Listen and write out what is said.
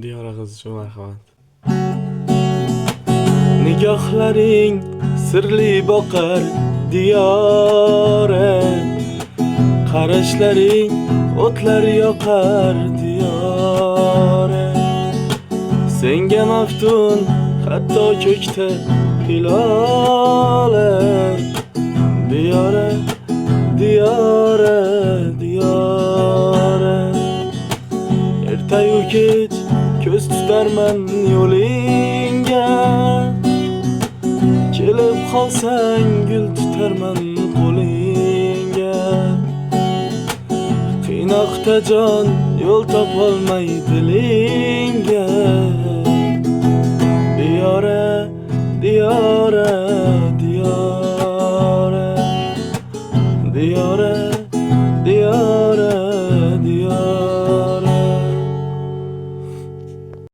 Diyora qiz uchun marhamat. Nigohlaring sirli boqar diyora, qarashlaring o'tlar yoqar diyora. Senga maftun hatto ko'kda hilolar diyora, diyora, diyora. Ertayu kech ko'z tutarman yo'lingga, kelib qolsang gul tutarman qo'lingga. Qiynoqda jon yo'l topolmay diling